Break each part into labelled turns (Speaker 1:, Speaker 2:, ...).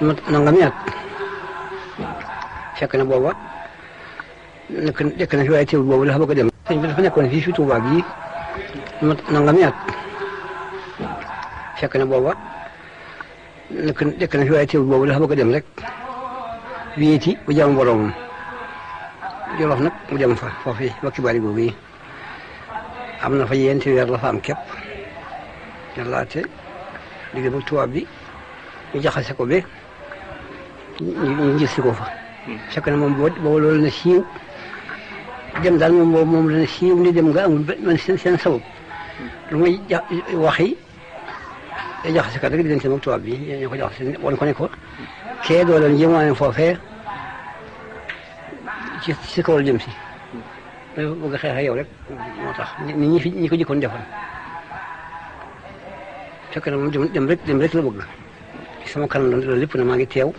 Speaker 1: nangami at fekk na booba nekk na fi waaye teewul boobu dafa bëgg a dem. sëñ bi dafa nekkoon fii fi Tuubaa gi nangami at fekk na booba nekk na fi waaye teewul boobu dafa bëgg a dem rek wéeti bu jàmm boroomam Jolof nag mu dem fa foofu ba Kibaari googu yi am na fa yenti weer la fa am képp yàllaate liggéey ba tubaab bi ñu jaxase ko ba ñu gis si ko fa fekk na moom boobu loolu na siiw dem daal moom dana siiw ni dem nga amul man seen sabab lu may waxi jaxase kat rek di leen seen ak tubaab bi ñu ko jaxase wan ko ne ko kee doo leen jëmaane foofee ci kaw la jëm si bëgg a xeex yow rek moo tax ñi ko jëkkoon defoon fekk na moom dem rek la bëgg sama kanam loolu lépp na maa ngi teew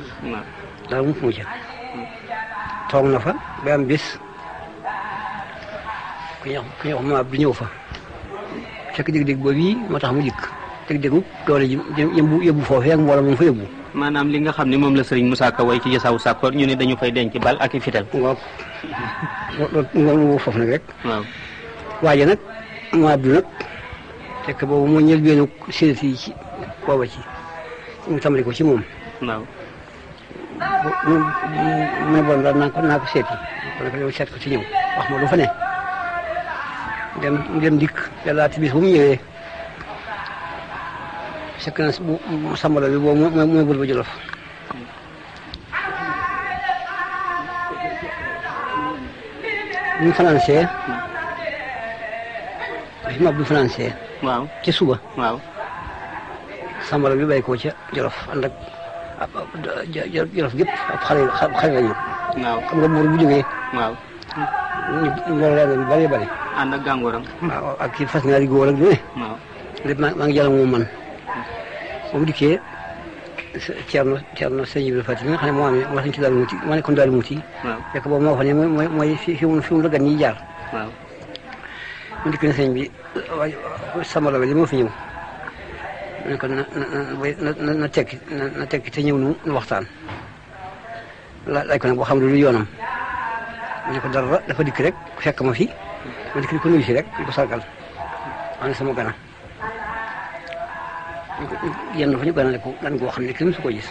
Speaker 1: daal mu ca toog na fa ba am bis ku ñuy wax ma du ñëw fa fekk dégg-dégg boobu yi moo tax mu dikk dégg-déggu doole ji yóbbu foofee ak mbooloo moom fa yóbbu
Speaker 2: maanaam li nga xam ne moom la Serigne Moussa Ka way ci Jasaawu Sakkoor ñu ne dañu fay denc bal ak i fital
Speaker 1: waaw loolu foofu nag rek
Speaker 2: waaw
Speaker 1: waaye nag ma abdu nag fekk boobu moo ñël beenu séet yi ci booba ci mu tàmbali ko ci moom
Speaker 2: waaw
Speaker 1: mu bon daal naa ko seeti kon ko yow seet ko ci ñëw wax ma lu fa ne dem dikk yàlla ti bis bu mu ñëwee fekk na bu sambalo bi boobu mooy bul ba Jolof bu financé bi ma bu financé
Speaker 2: waaw
Speaker 1: ci suba
Speaker 2: waaw
Speaker 1: sambalo bi bay ko ca Jolof ànd ak Jolof gépp ab xale la ñu
Speaker 2: waaw
Speaker 1: xam nga buur bu jógee
Speaker 2: waaw
Speaker 1: mbooloo bi bari bari
Speaker 2: ànd ak gàngooram
Speaker 1: waaw ak kii fas ñaari góor ak lu ne
Speaker 2: waaw
Speaker 1: lépp maa ngi jàll moom man bu dikkee Ceerno sëñ Ibrahima Fati mi nga xam ne moo amee wax nañ ci Daaru Muti moo nekkoon Daaru Muti fekk boobu moo wax ne mooy fi mu la gan ñi jaar
Speaker 2: waaw
Speaker 1: mu dikk ne sëñ bi waaye samalo bi li moo fi ñëw mu ne ko na tekki te ñëw nu waxtaan laaj ko nag boo xam ne lu yoonam mu ne ko dara dafa dikk rek fekk ma fi ma dikk di ko nuyu si rek di ko sargal maa ngi sama gana yenn fa ñu ganale ko gan goo xam ne kenn su ko gis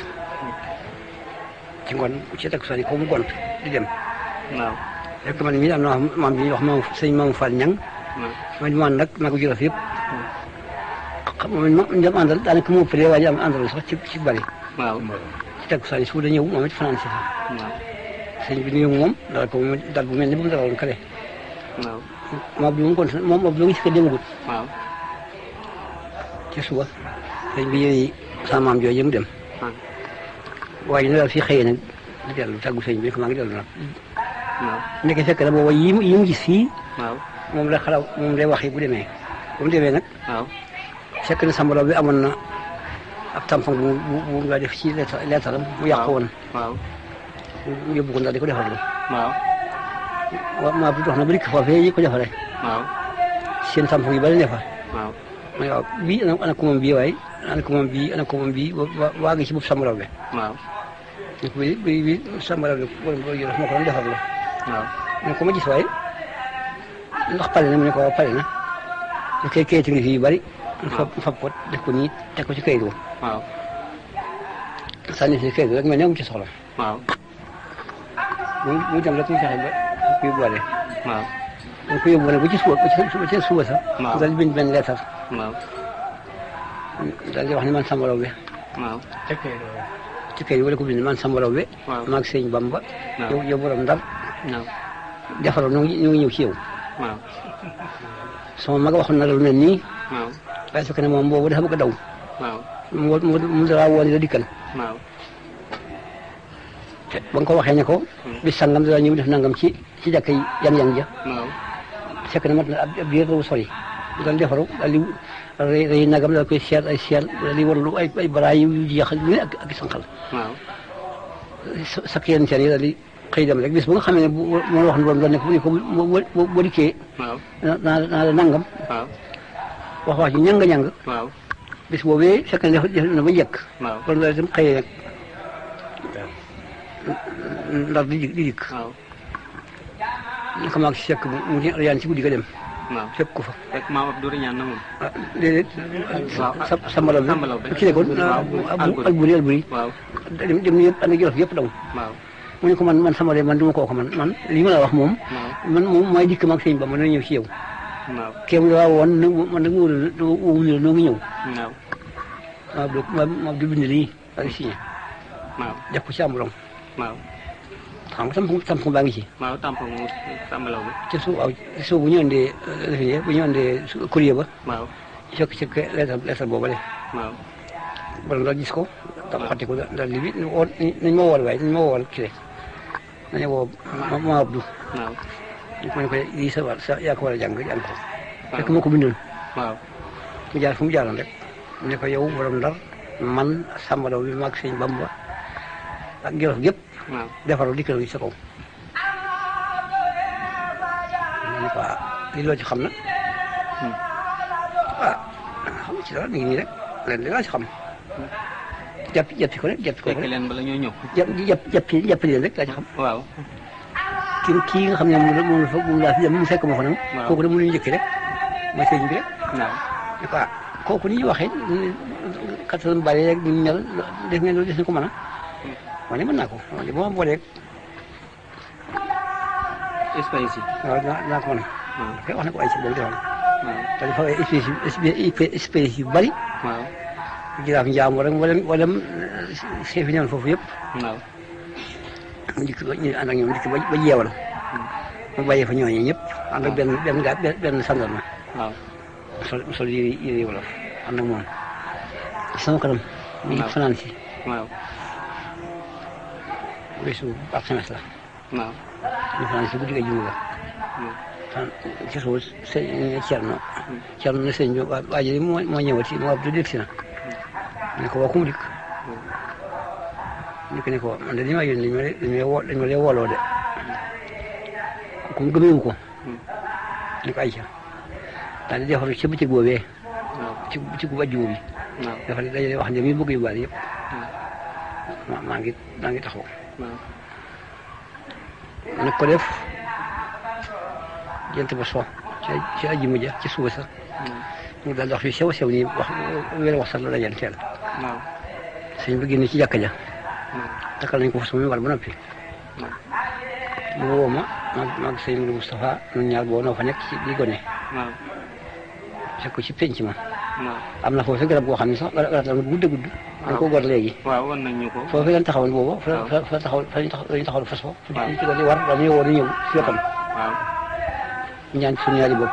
Speaker 1: ci ngoon ci teg soni ko mu gont di dem
Speaker 2: waaw
Speaker 1: fekk man mii am na maam bi ñuy wax maam sëñ Maam Fall Ñang man nag maa ko Jolof yëpp xam nga man àndal daanaka moo ëppale waa ji am àndal sax ci bari
Speaker 2: waaw
Speaker 1: ci teg soni su da ñëw moom it fanaan si fa
Speaker 2: waaw
Speaker 1: sëñ bi nuyu moom dal ko dal bu mel ni bu mu dalaloon kale
Speaker 2: waaw
Speaker 1: moom bi mu gont moom moom lu ngi si ko démagut
Speaker 2: waaw
Speaker 1: ci suba sëñ bi yéen sama maam jooju mu dem waaye ñu daal fii xëyee nag di dellu tàggu sëñ bi maa ngi dellu nag
Speaker 2: waaw
Speaker 1: nekk fekk na booba yi mu gis fii
Speaker 2: waaw
Speaker 1: moom la xalaw moom lay wax yi bu demee nag
Speaker 2: waaw
Speaker 1: fekk na sambalo bi amoon na ab tampon bu nga def ci leetaram mu yàqu woon
Speaker 2: waaw
Speaker 1: yóbbu ko ndax di ko defarlu
Speaker 2: waaw
Speaker 1: maa bu dox na ba dikk foofee yi ko defaree
Speaker 2: waaw
Speaker 1: seen tampon yi bari ne fa
Speaker 2: waaw
Speaker 1: ma waaw bii ana ko moom bii waaye ana ko moom bii waa ngi ci bopp sambalo bi
Speaker 2: waaw
Speaker 1: bi sambalo bi borom moo ko doon defarlu
Speaker 2: waaw
Speaker 1: mu ne ko ma gis waaye ndax pare na mu ne ko waaw pare na su koy kayit ngi fi yu bari fab ko def ko nii teg ko ci kayit
Speaker 2: waaw
Speaker 1: sànni si kayit rek mel ne amu ci soxla
Speaker 2: waaw
Speaker 1: mu dem rek ñu fexe ba ko yóbbuwaale
Speaker 2: waaw
Speaker 1: mu ko yóbbuwaale ba ci suba sax daal di bind benn leetar
Speaker 2: waaw
Speaker 1: daal di wax ne man Samba Laobé
Speaker 2: waaw
Speaker 1: ci kayit wala ko bind man Samba Laobé maag sëñ Bamba yow borom Ndar defaroon ñu ngi ñëw ci yow
Speaker 2: waaw
Speaker 1: sama mag waxoon na la lu mel nii
Speaker 2: waaw
Speaker 1: waaye su fekkee ne moom boobu dafa bëgg a daw
Speaker 2: waaw
Speaker 1: mu dara woon la dikkal
Speaker 2: waaw
Speaker 1: ba nga ko waxee ne ko bis sangam dara ñëw def nangam ci jàkka yi yang ja
Speaker 2: waaw
Speaker 1: fekk na mat na ab biir bu sori daal defaru daal di rëy nagam daal koy seet ay seet daal di warlu ay baraay yu jeex ak sanqal
Speaker 2: waaw
Speaker 1: sa yenn seen yi daal di xëy dem rek bis bu nga xam ne moo wax ne borom doon nekk ko boo dikkee naa la nangam wax wax ji ñanga bis boobee fekk na def na ba njëkk borom doon itam xëyee nag ndar di dikk.
Speaker 2: waaw.
Speaker 1: naka maa ngi si fekk mu yaan ci guddi ga dem.
Speaker 2: waaw
Speaker 1: fekk ko fa.
Speaker 2: fekk maam Abdou Riñaan na moom.
Speaker 1: ah déedéet.
Speaker 2: waaw
Speaker 1: Sambalaw bi ki nekkoon. Alburi.
Speaker 2: waaw.
Speaker 1: dem yëpp ànd ak Jolof yëpp daw.
Speaker 2: waaw.
Speaker 1: mu ne ko man Sambalaw man duma kooku man li ma la wax moom. man moom mooy dikk maag sëñ Ba ma dana ñëw ci yow.
Speaker 2: waaw.
Speaker 1: kéem la woon man nag wóorul ne noo ngi ñëw.
Speaker 2: waaw.
Speaker 1: ma du bind lii ak signé.
Speaker 2: waaw.
Speaker 1: def ko ci amulong.
Speaker 2: waaw.
Speaker 1: xam nga tampon baa ngi ci.
Speaker 2: waaw tampon mu Sambalaw bi.
Speaker 1: ci suuf bu ñu andee bu ñu andee courrier ba.
Speaker 2: waaw.
Speaker 1: fekk ci lettre boobu de.
Speaker 2: waaw.
Speaker 1: wala nga gis ko. waaw xati ko daal li bi nañ ma wool waaye nañ ma wool kii rek nañu woo ma Abdou.
Speaker 2: waaw.
Speaker 1: ñu ko lii sa yaa ko war a jàng ko. fekk moo ko bindoon.
Speaker 2: waaw.
Speaker 1: mu jaar fu mu jaaroon rek. mu ne ko yow borom Ndar man Sambalaw bi maag sëñ Bamba ak Jolof gépp.
Speaker 2: waaw.
Speaker 1: defaroo dikk na sa kaw. mu ne ko lii loo ci xam na. xam nga ci dara mi ngi nii rek leen li laa ci xam. jàppi ko rek jàppi ko rek.
Speaker 2: fekk leen bala ñoo ñëw.
Speaker 1: jàppi leen rek laa ci xam.
Speaker 2: waaw.
Speaker 1: kii nga xam ne moom la fa moom laa fi dem mu fekk ma fa nag.
Speaker 2: waaw
Speaker 1: kooku de mënuñu njëkk rek mooy sëñ bi rek.
Speaker 2: waaw.
Speaker 1: ne ko kooku ni ñuy waxee kattan bari rek ñu mel def ngeen loolu des na ko mën a. wane mën naa ko wane bu ma booleeg.
Speaker 2: espèce yi.
Speaker 1: waaw dinaa ko mën a. wax na ko ay ci boobu defal.
Speaker 2: waaw.
Speaker 1: te dafa ay espèces yu bari.
Speaker 2: waaw.
Speaker 1: jiraaf njaam wala chef yi newoon foofu yëpp.
Speaker 2: waaw.
Speaker 1: mu dikk ñu ànd ak ñoom dikk ba jeewal. mu bàyyee fa ñooñu ñëpp ànd ak benn sandarma.
Speaker 2: waaw.
Speaker 1: sol yére wolof ànd ak moom. sama kanam. mu dikk fanaan si.
Speaker 2: waaw.
Speaker 1: bésu alxames la.
Speaker 2: waaw.
Speaker 1: ñu fanaan si guddi ga juma ga. fan ci suuf sëñ Cerno ne sëñ bi waa ji moo ñëwati moo ab du dégg si na. ne ko waa ku mu dikk. ne ko man de li ma yónni dañ ma lay wooloo de. ku mu gëmeewu ko. ne ko ayca daal di defaru ca bëccëg boobee. ci bëccëgu àjjuma bi. dafa dajale wax ne mi bëgg yu bari yëpp. maa ngi taxaw. nag ko def jant ba so ci àjjuma ja ci suba sax. ñu daal di wax yu sew nii wax sax la dajal teel. sëñ bi génn ci jàkka ja. takkal nañ ko fa sama war ba noppi. mu woo ma maag sëñ Modou Moustapha ñun ñaar boo noo fa nekk ci di gone. fekk ko ci penc ma. am na foofu garab goo xam ne sax garab la gudd. dañ ko gor léegi.
Speaker 2: waaw wan nañ ñu ko.
Speaker 1: foofu lañ taxawoon boobu. fa taxaw fas fa. ñu ci doon war dañuy woo di ñëw si wetam. ñaan suñu ñaari bopp.